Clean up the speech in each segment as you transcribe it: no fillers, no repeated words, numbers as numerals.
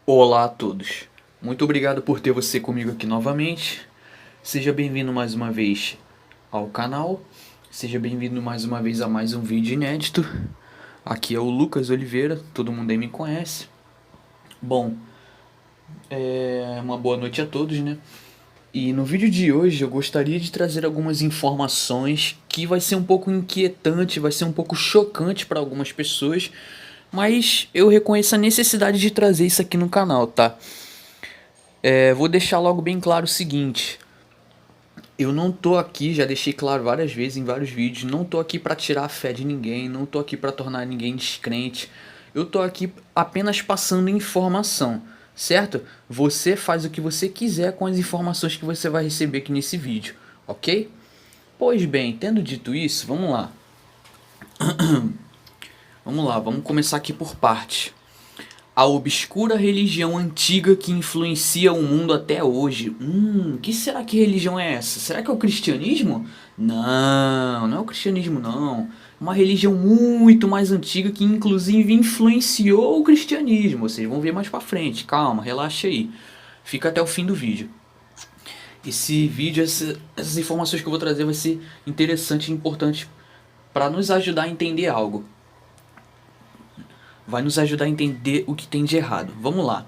Olá a todos. Muito obrigado por ter você comigo aqui novamente. Seja bem-vindo mais uma vez ao canal. Seja bem-vindo mais uma vez a mais um vídeo inédito. Aqui é o Lucas Oliveira, todo mundo aí me conhece. Bom, uma boa noite a todos, né? E no vídeo de hoje eu gostaria de trazer algumas informações que vai ser um pouco inquietante, vai ser um pouco chocante para algumas pessoas, mas eu reconheço a necessidade de trazer isso aqui no canal, tá? Vou deixar logo bem claro o seguinte: eu não tô aqui, já deixei claro várias vezes em vários vídeos, não tô aqui pra tirar a fé de ninguém, não tô aqui pra tornar ninguém descrente. Eu tô aqui apenas passando informação, certo? Você faz o que você quiser com as informações que você vai receber aqui nesse vídeo, ok? Pois bem, tendo dito isso, vamos lá. Vamos começar aqui por partes. A obscura religião antiga que influencia o mundo até hoje. Que será que religião é essa? Será que é o cristianismo? Não, não é o cristianismo não. Uma religião muito mais antiga que inclusive influenciou o cristianismo. Vocês vão ver mais pra frente. Calma, relaxa aí. Fica até o fim do vídeo. Esse vídeo, essas informações que eu vou trazer vai ser interessante e importante para nos ajudar a entender algo. Vai nos ajudar a entender o que tem de errado. Vamos lá.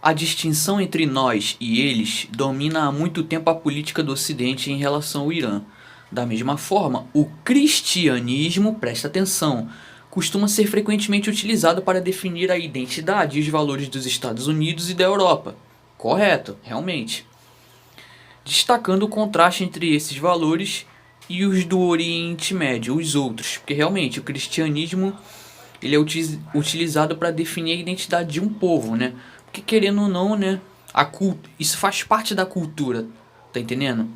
A distinção entre nós e eles domina há muito tempo a política do Ocidente em relação ao Irã. Da mesma forma, o cristianismo, presta atenção, costuma ser frequentemente utilizado para definir a identidade e os valores dos Estados Unidos e da Europa. Correto, realmente. Destacando o contraste entre esses valores e os do Oriente Médio, os outros, porque realmente o cristianismo ele é utilizado para definir a identidade de um povo, né? Porque querendo ou não, né, isso faz parte da cultura, tá entendendo?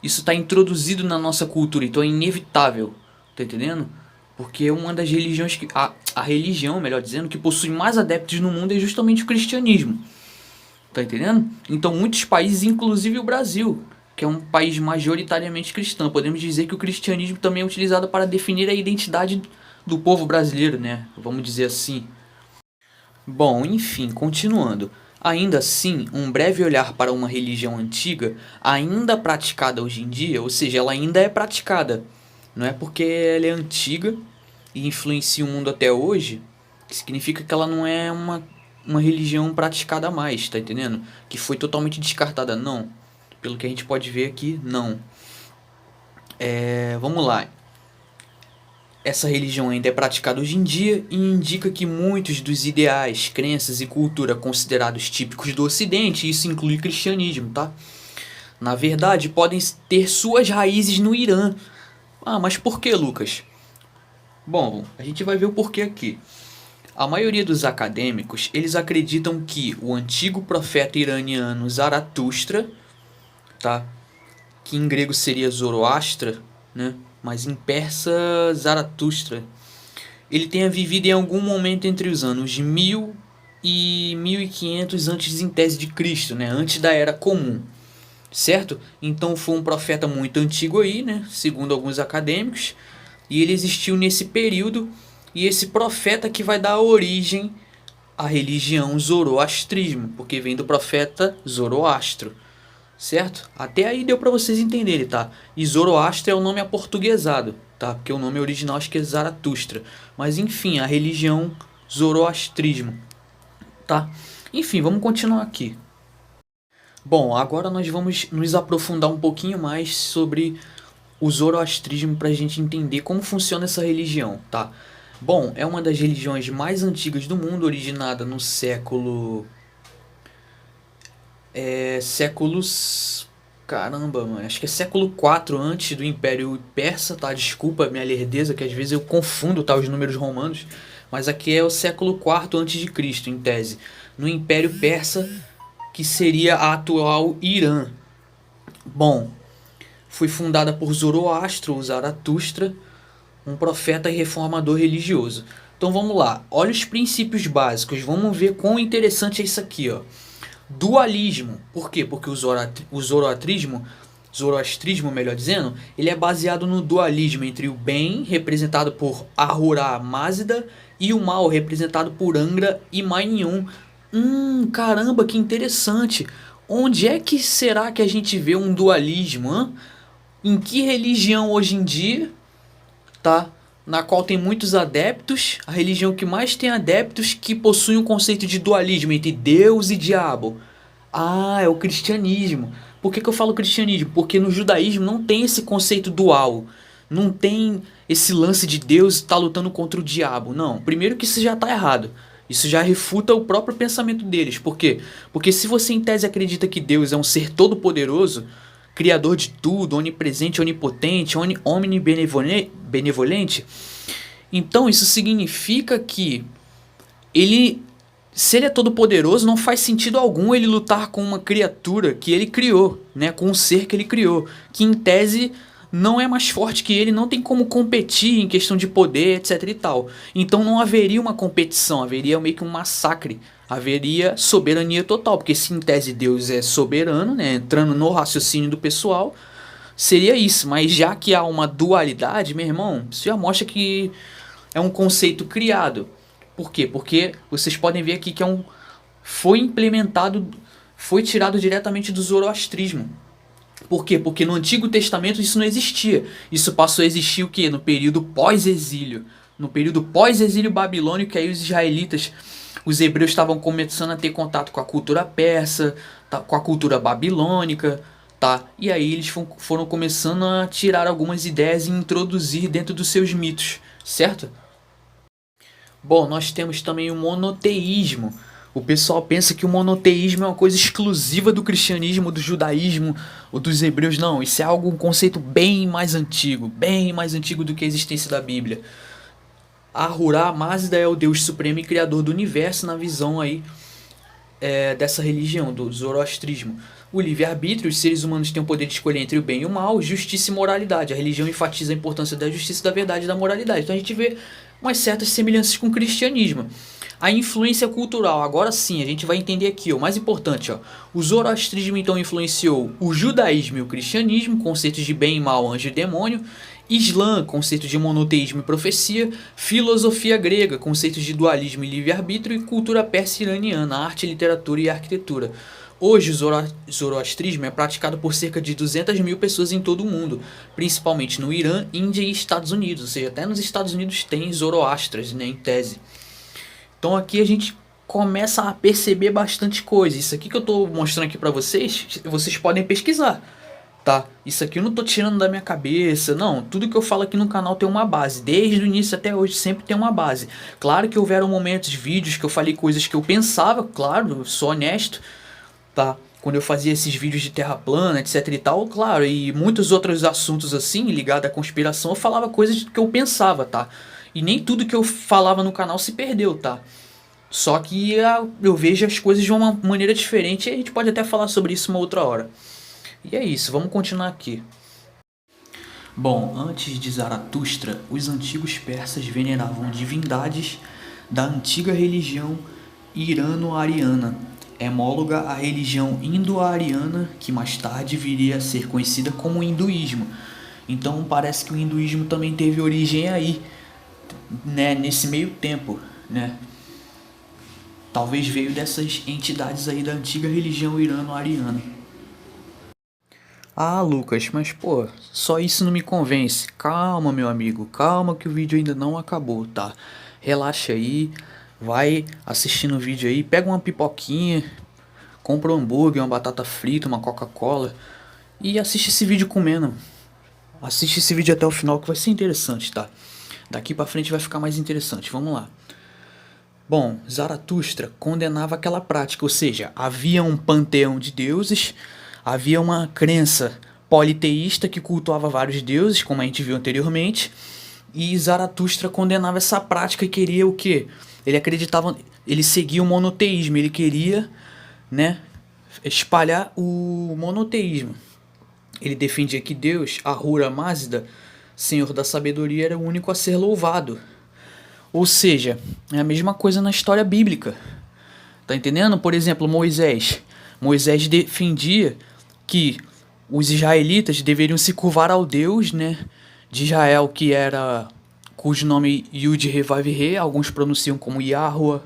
Isso está introduzido na nossa cultura, então é inevitável, tá entendendo? Porque é uma das religiões que a religião, melhor dizendo, que possui mais adeptos no mundo é justamente o cristianismo. Tá entendendo? Então muitos países, inclusive o Brasil, que é um país majoritariamente cristão, podemos dizer que o cristianismo também é utilizado para definir a identidade do povo brasileiro, né? Vamos dizer assim. Bom, enfim, continuando. Ainda assim, um breve olhar para uma religião antiga, ainda praticada hoje em dia, ou seja, ela ainda é praticada. Não é porque ela é antiga e influencia o mundo até hoje, que significa que ela não é uma religião praticada mais, tá entendendo? Que foi totalmente descartada, não. Pelo que a gente pode ver aqui, não. Vamos lá. Essa religião ainda é praticada hoje em dia e indica que muitos dos ideais, crenças e cultura considerados típicos do Ocidente, isso inclui o cristianismo, tá? Na verdade, podem ter suas raízes no Irã. Ah, mas por que, Lucas? Bom, a gente vai ver o porquê aqui. A maioria dos acadêmicos, eles acreditam que o antigo profeta iraniano Zaratustra, tá? Que em grego seria Zoroastra, né? Mas em persa Zaratustra, ele tenha vivido em algum momento entre os anos 1000 e 1500 antes em tese de Cristo, né? Antes da Era Comum, certo? Então foi um profeta muito antigo aí, né? Segundo alguns acadêmicos, e ele existiu nesse período, e esse profeta que vai dar origem à religião zoroastrismo, porque vem do profeta Zoroastro, certo? Até aí deu para vocês entenderem, tá? E Zoroastro é o nome aportuguesado, tá? Porque o nome original acho que é Zaratustra. Mas enfim, a religião zoroastrismo, tá? Enfim, vamos continuar aqui. Bom, agora nós vamos nos aprofundar um pouquinho mais sobre o zoroastrismo para a gente entender como funciona essa religião, tá? Bom, é uma das religiões mais antigas do mundo, originada no séculos. Caramba, mano. Acho que é século 4 antes do Império Persa, tá? Desculpa a minha lerdeza, que às vezes eu confundo, tá, os números romanos. Mas aqui é o século 4 antes de Cristo, em tese. No Império Persa, que seria a atual Irã. Bom, foi fundada por Zoroastro, ou Zaratustra, um profeta e reformador religioso. Então vamos lá. Olha os princípios básicos. Vamos ver quão interessante é isso aqui, ó. Dualismo. Por quê? Porque o zoroastrismo, melhor dizendo, ele é baseado no dualismo entre o bem, representado por Ahura Mazda, e o mal, representado por Angra e Mainyun, Caramba, que interessante. Onde é que será que a gente vê um dualismo, hã? Em que religião hoje em dia, tá? Na qual tem muitos adeptos, a religião que mais tem adeptos que possui um conceito de dualismo entre Deus e diabo. Ah, é o cristianismo. Por que eu falo cristianismo? Porque no judaísmo não tem esse conceito dual. Não tem esse lance de Deus estar lutando contra o diabo. Não. Primeiro que isso já está errado. Isso já refuta o próprio pensamento deles. Por quê? Porque se você em tese acredita que Deus é um ser todo-poderoso, criador de tudo, onipresente, onipotente, omnibenevolente, então isso significa que ele, se ele é todo poderoso, não faz sentido algum ele lutar com uma criatura que ele criou, né, com um ser que ele criou, que em tese não é mais forte que ele, não tem como competir em questão de poder, etc e tal. Então não haveria uma competição, haveria meio que um massacre, haveria soberania total, porque se em tese Deus é soberano, né, entrando no raciocínio do pessoal, seria isso. Mas já que há uma dualidade, meu irmão, isso já mostra que é um conceito criado. Por quê? Porque vocês podem ver aqui que foi implementado, foi tirado diretamente do zoroastrismo. Por quê? Porque no Antigo Testamento isso não existia. Isso passou a existir o quê? No período pós-exílio. No período pós-exílio babilônico, que aí os israelitas, os hebreus estavam começando a ter contato com a cultura persa, tá? Com a cultura babilônica, tá? E aí eles foram começando a tirar algumas ideias e introduzir dentro dos seus mitos, certo? Bom, nós temos também o monoteísmo. O pessoal pensa que o monoteísmo é uma coisa exclusiva do cristianismo, do judaísmo ou dos hebreus. Não, isso é algo, um conceito bem mais antigo do que a existência da Bíblia. Ahura Mazda é o Deus supremo e criador do universo na visão aí dessa religião, do zoroastrismo. O livre-arbítrio, os seres humanos têm o poder de escolher entre o bem e o mal, justiça e moralidade. A religião enfatiza a importância da justiça, da verdade e da moralidade. Então a gente vê umas certas semelhanças com o cristianismo. A influência cultural, agora sim, a gente vai entender aqui, o mais importante, ó. O zoroastrismo então influenciou o judaísmo e o cristianismo, conceitos de bem e mal, anjo e demônio. Islã, conceitos de monoteísmo e profecia. Filosofia grega, conceitos de dualismo e livre-arbítrio. E cultura persa e iraniana, arte, literatura e arquitetura. Hoje o zoroastrismo é praticado por cerca de 200 mil pessoas em todo o mundo, principalmente no Irã, Índia e Estados Unidos, ou seja, até nos Estados Unidos tem zoroastras, né, em tese. Então aqui a gente começa a perceber bastante coisa. Isso aqui que eu estou mostrando aqui para vocês, vocês podem pesquisar, tá? Isso aqui eu não estou tirando da minha cabeça, não. Tudo que eu falo aqui no canal tem uma base. Desde o início até hoje sempre tem uma base. Claro que houveram momentos, vídeos que eu falei coisas que eu pensava, claro, eu sou honesto, tá? Quando eu fazia esses vídeos de terra plana, etc e tal, claro, e muitos outros assuntos assim, ligados à conspiração, eu falava coisas que eu pensava, tá? E nem tudo que eu falava no canal se perdeu, tá? Só que eu vejo as coisas de uma maneira diferente e a gente pode até falar sobre isso uma outra hora. E é isso, vamos continuar aqui. Bom, antes de Zaratustra, os antigos persas veneravam divindades da antiga religião irano-ariana, homóloga à religião indo-ariana, que mais tarde viria a ser conhecida como hinduísmo. Então parece que o hinduísmo também teve origem aí, né, nesse meio tempo, né? Talvez veio dessas entidades aí da antiga religião irano-ariana. Ah, Lucas, mas pô, só isso não me convence. Calma, meu amigo, calma que o vídeo ainda não acabou, tá? Relaxa aí, vai assistindo o vídeo aí, pega uma pipoquinha, compra um hambúrguer, uma batata frita, uma Coca-Cola e assiste esse vídeo comendo. Assiste esse vídeo até o final que vai ser interessante, tá? Daqui pra frente vai ficar mais interessante, vamos lá. Bom, Zaratustra condenava aquela prática, ou seja, havia um panteão de deuses, havia uma crença politeísta que cultuava vários deuses, como a gente viu anteriormente, e Zaratustra condenava essa prática e queria o quê? Ele acreditava, ele seguia o monoteísmo, ele queria, né, espalhar o monoteísmo. Ele defendia que Deus, Ahura Mazda, Senhor da sabedoria, era o único a ser louvado. Ou seja, é a mesma coisa na história bíblica. Tá entendendo? Por exemplo, Moisés. Moisés defendia que os israelitas deveriam se curvar ao Deus, né, de Israel, que era, cujo nome Yud-He-Vav-He, alguns pronunciam como Yahweh,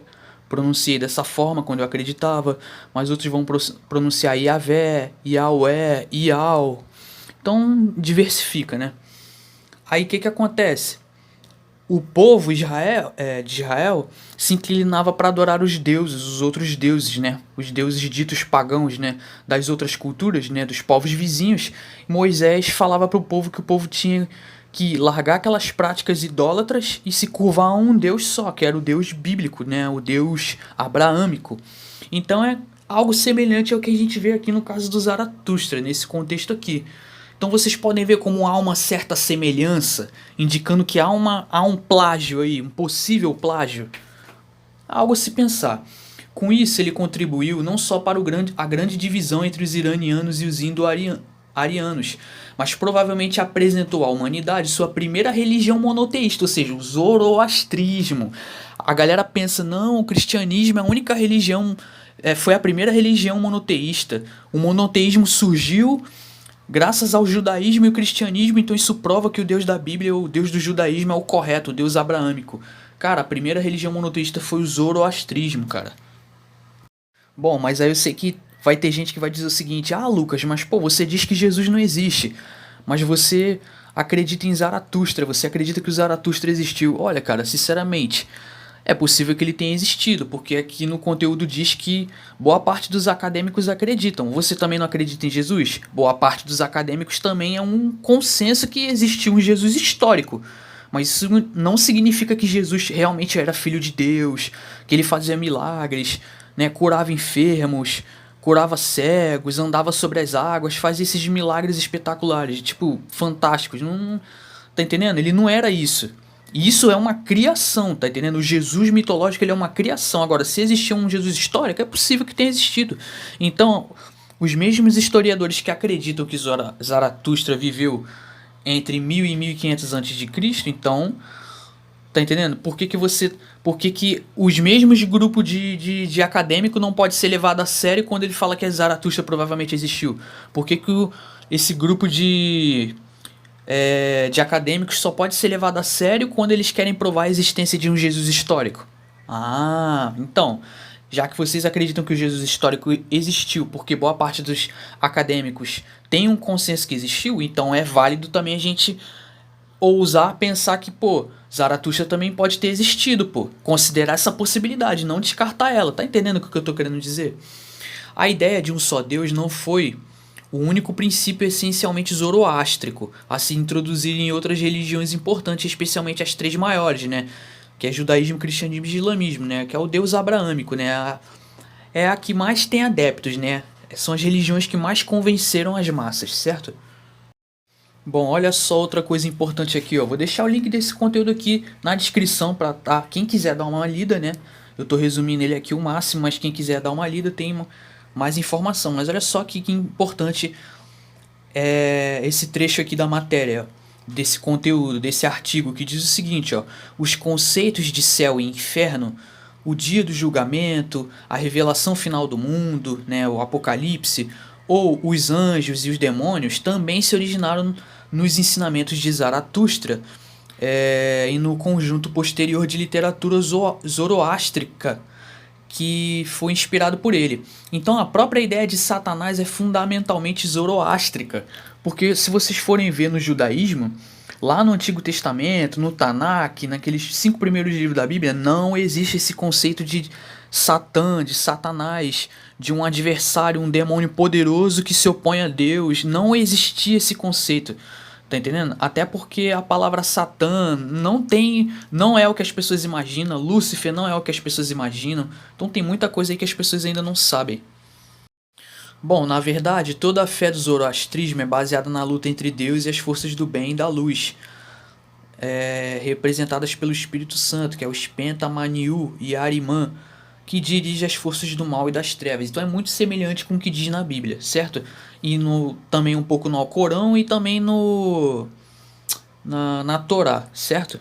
pronunciei dessa forma quando eu acreditava, mas outros vão pronunciar Yahvé, Yahweh, Ial. Então diversifica, né? Aí o que acontece? O povo de Israel se inclinava para adorar os deuses, os outros deuses, né? Os deuses ditos pagãos, né? Das outras culturas, né? Dos povos vizinhos. Moisés falava para o povo que o povo tinha que largar aquelas práticas idólatras e se curvar a um Deus só, que era o Deus bíblico, né? O Deus abraâmico. Então é algo semelhante ao que a gente vê aqui no caso do Zaratustra, nesse contexto aqui. Então vocês podem ver como há uma certa semelhança, indicando que há um plágio aí, um possível plágio. Algo a se pensar. Com isso, ele contribuiu não só para a grande divisão entre os iranianos e os indo-arianos, mas provavelmente apresentou à humanidade sua primeira religião monoteísta, ou seja, o zoroastrismo. A galera pensa, não, o cristianismo é a única religião, foi a primeira religião monoteísta. O monoteísmo surgiu graças ao judaísmo e o cristianismo, então isso prova que o Deus da Bíblia, o Deus do judaísmo, é o correto, o Deus abraâmico. Cara, a primeira religião monoteísta foi o zoroastrismo, cara. Bom, mas aí eu sei que vai ter gente que vai dizer o seguinte: ah, Lucas, mas pô, você diz que Jesus não existe, mas você acredita em Zaratustra, você acredita que o Zaratustra existiu. Olha, cara, sinceramente, é possível que ele tenha existido, porque aqui no conteúdo diz que boa parte dos acadêmicos acreditam. Você também não acredita em Jesus? Boa parte dos acadêmicos também é um consenso que existiu um Jesus histórico. Mas isso não significa que Jesus realmente era filho de Deus, que ele fazia milagres, né, curava enfermos, curava cegos, andava sobre as águas, fazia esses milagres espetaculares, tipo, fantásticos. Não, tá entendendo? Ele não era isso. Isso é uma criação, tá entendendo? O Jesus mitológico ele é uma criação. Agora, se existia um Jesus histórico, é possível que tenha existido. Então, os mesmos historiadores que acreditam que Zaratustra viveu entre 1000 e 1500 a.C., então, tá entendendo? Por que os mesmos grupos de acadêmico não pode ser levado a sério quando ele fala que Zaratustra provavelmente existiu? Por que esse grupo de acadêmicos só pode ser levado a sério quando eles querem provar a existência de um Jesus histórico? Ah, então, já que vocês acreditam que o Jesus histórico existiu, porque boa parte dos acadêmicos tem um consenso que existiu, então é válido também a gente ousar pensar que, pô, Zaratustra também pode ter existido, pô. Considerar essa possibilidade, não descartar ela. Tá entendendo o que eu tô querendo dizer? A ideia de um só Deus não foi o único princípio essencialmente zoroástrico a se introduzir em outras religiões importantes, especialmente as três maiores, né? Que é judaísmo, cristianismo e islamismo, né? Que é o Deus abraâmico, né? É a que mais tem adeptos, né? São as religiões que mais convenceram as massas, certo? Bom, olha só outra coisa importante aqui, ó. Vou deixar o link desse conteúdo aqui na descrição para quem quiser dar uma lida, né? Eu tô resumindo ele aqui o máximo, mas quem quiser dar uma lida tem mais informação. Mas olha só que importante é esse trecho aqui da matéria, desse conteúdo, desse artigo que diz o seguinte, ó: os conceitos de céu e inferno, o dia do julgamento, a revelação final do mundo, né, o apocalipse, ou os anjos e os demônios também se originaram nos ensinamentos de Zaratustra e no conjunto posterior de literatura zoroástrica que foi inspirado por ele. Então a própria ideia de Satanás é fundamentalmente zoroástrica, porque se vocês forem ver no judaísmo, lá no Antigo Testamento, no Tanakh, naqueles 5 primeiros livros da Bíblia, não existe esse conceito de Satã, de Satanás, de um adversário, um demônio poderoso que se opõe a Deus. Não existia esse conceito. Tá entendendo? Até porque a palavra Satã não é o que as pessoas imaginam, Lúcifer não é o que as pessoas imaginam. Então tem muita coisa aí que as pessoas ainda não sabem. Bom, na verdade, toda a fé do zoroastrismo é baseada na luta entre Deus e as forças do bem e da luz, representadas pelo Espírito Santo, que é o Spenta Maniu e Ahriman, que dirige as forças do mal e das trevas. Então é muito semelhante com o que diz na Bíblia, certo? E também um pouco no Alcorão e também na Torá, certo?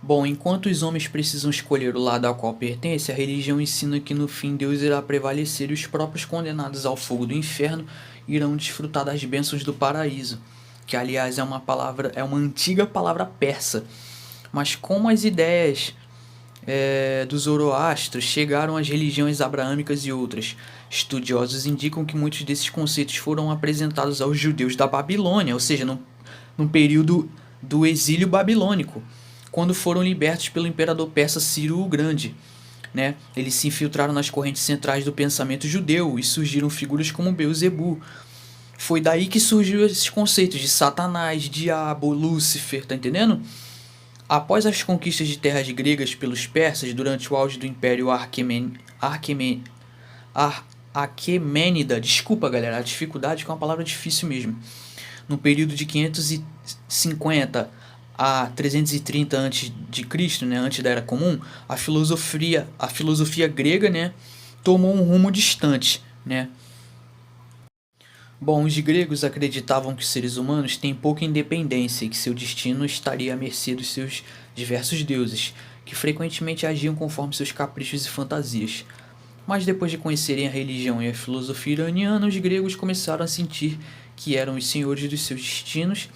Bom, enquanto os homens precisam escolher o lado ao qual pertence, a religião ensina que no fim Deus irá prevalecer e os próprios condenados ao fogo do inferno irão desfrutar das bênçãos do paraíso, que aliás é uma antiga palavra persa. Mas como as ideias do Zoroastro chegaram as religiões abraâmicas e outras. Estudiosos indicam que muitos desses conceitos foram apresentados aos judeus da Babilônia, ou seja, no período do exílio babilônico, quando foram libertos pelo imperador persa Ciro o Grande. Né? Eles se infiltraram nas correntes centrais do pensamento judeu e surgiram figuras como Beelzebub. Foi daí que surgiu esses conceitos de Satanás, Diabo, Lúcifer, tá entendendo? Após as conquistas de terras gregas pelos persas durante o auge do Império Aquemênida, desculpa galera, a dificuldade que é uma palavra difícil mesmo. No período de 550 a 330 a.C., né, antes da Era Comum, a filosofia grega, né, tomou um rumo distante, né? Bom, os gregos acreditavam que os seres humanos têm pouca independência e que seu destino estaria à mercê dos seus diversos deuses, que frequentemente agiam conforme seus caprichos e fantasias. Mas depois de conhecerem a religião e a filosofia iraniana, os gregos começaram a sentir que eram os senhores dos seus destinos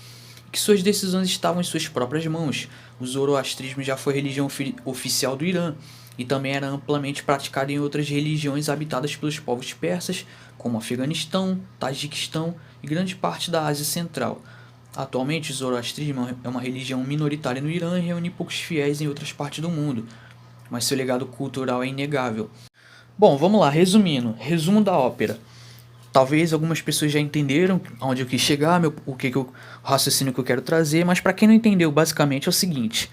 e que suas decisões estavam em suas próprias mãos. O zoroastrismo já foi religião oficial do Irã e também era amplamente praticado em outras religiões habitadas pelos povos persas, como Afeganistão, Tajiquistão e grande parte da Ásia Central. Atualmente, o zoroastrismo é uma religião minoritária no Irã e reúne poucos fiéis em outras partes do mundo, mas seu legado cultural é inegável. Bom, vamos lá, resumo da ópera. Talvez algumas pessoas já entenderam aonde eu quis chegar, o raciocínio que eu quero trazer, mas para quem não entendeu, basicamente é o seguinte: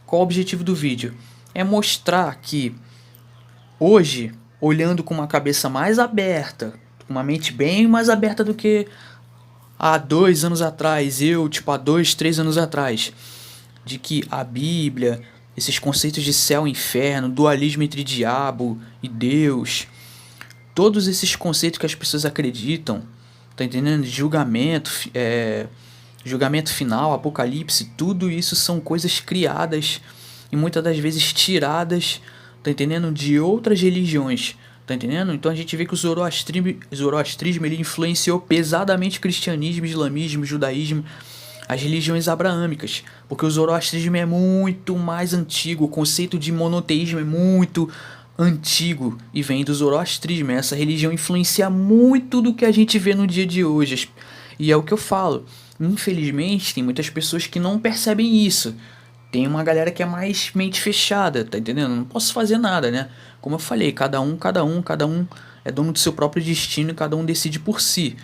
qual o objetivo do vídeo? É mostrar que hoje, olhando com uma cabeça mais aberta, com uma mente bem mais aberta do que há 2 anos atrás, há 2, 3 anos atrás, de que a Bíblia, esses conceitos de céu e inferno, dualismo entre diabo e Deus, todos esses conceitos que as pessoas acreditam, tá entendendo? Julgamento, julgamento final, apocalipse, tudo isso são coisas criadas e muitas das vezes tiradas, tá entendendo? De outras religiões, tá entendendo? Então a gente vê que o zoroastrismo ele influenciou pesadamente o cristianismo, islamismo, judaísmo, as religiões abraâmicas, porque o zoroastrismo é muito mais antigo, o conceito de monoteísmo é muito antigo e vem do zoroastrismo. Essa religião influencia muito do que a gente vê no dia de hoje, e é o que eu falo. Infelizmente tem muitas pessoas que não percebem isso. Tem uma galera que é mais mente fechada, tá entendendo? Não posso fazer nada, né? Como eu falei, cada um é dono do seu próprio destino e cada um decide por si.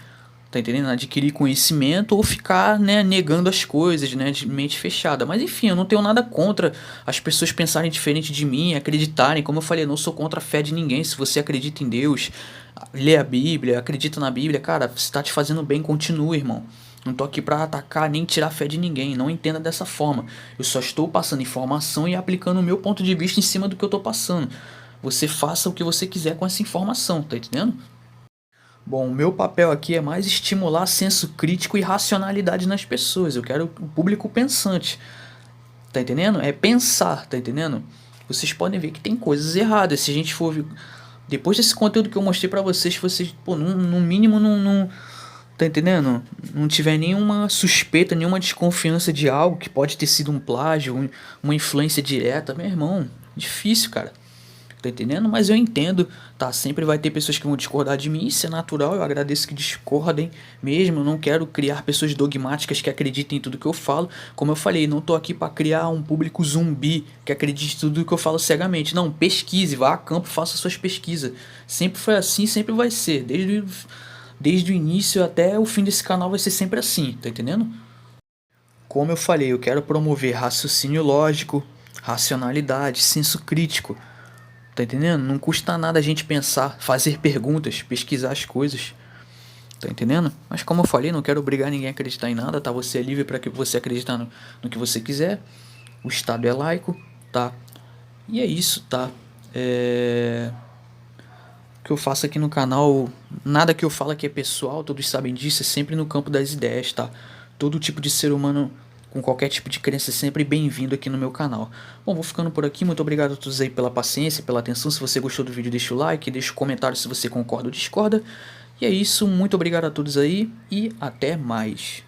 Tá entendendo? Adquirir conhecimento ou ficar, né, negando as coisas, né, de mente fechada. Mas enfim, eu não tenho nada contra as pessoas pensarem diferente de mim, acreditarem. Como eu falei, eu não sou contra a fé de ninguém. Se você acredita em Deus, lê a Bíblia, acredita na Bíblia, cara, se tá te fazendo bem, continue, irmão. Não tô aqui pra atacar nem tirar a fé de ninguém, não entenda dessa forma. Eu só estou passando informação e aplicando o meu ponto de vista em cima do que eu tô passando. Você faça o que você quiser com essa informação, tá entendendo? Bom, o meu papel aqui é mais estimular senso crítico e racionalidade nas pessoas. Eu quero o público pensante, tá entendendo? É pensar, tá entendendo? Vocês podem ver que tem coisas erradas. Se a gente for... Depois desse conteúdo que eu mostrei pra vocês, vocês, pô, no mínimo não tá entendendo? Não tiver nenhuma suspeita, nenhuma desconfiança de algo que pode ter sido um plágio, uma influência direta, meu irmão, difícil, cara. Tá entendendo? Mas eu entendo, tá? Sempre vai ter pessoas que vão discordar de mim, isso é natural, eu agradeço que discordem mesmo, eu não quero criar pessoas dogmáticas que acreditem em tudo que eu falo. Como eu falei, não tô aqui pra criar um público zumbi que acredite em tudo que eu falo cegamente. Não, pesquise, vá a campo, faça suas pesquisas. Sempre foi assim, sempre vai ser. Desde o início até o fim desse canal vai ser sempre assim, tá entendendo? Como eu falei, eu quero promover raciocínio lógico, racionalidade, senso crítico. Tá entendendo? Não custa nada a gente pensar, fazer perguntas, pesquisar as coisas. Tá entendendo? Mas como eu falei, não quero obrigar ninguém a acreditar em nada, tá? Você é livre para que você acreditar no que você quiser. O Estado é laico, tá? E é isso, tá? O que eu faço aqui no canal, nada que eu falo aqui é pessoal, todos sabem disso, é sempre no campo das ideias, tá? Todo tipo de ser humano com qualquer tipo de crença é sempre bem-vindo aqui no meu canal. Bom, vou ficando por aqui, muito obrigado a todos aí pela paciência, pela atenção. Se você gostou do vídeo, deixa o like, deixa o comentário se você concorda ou discorda. E é isso, muito obrigado a todos aí e até mais.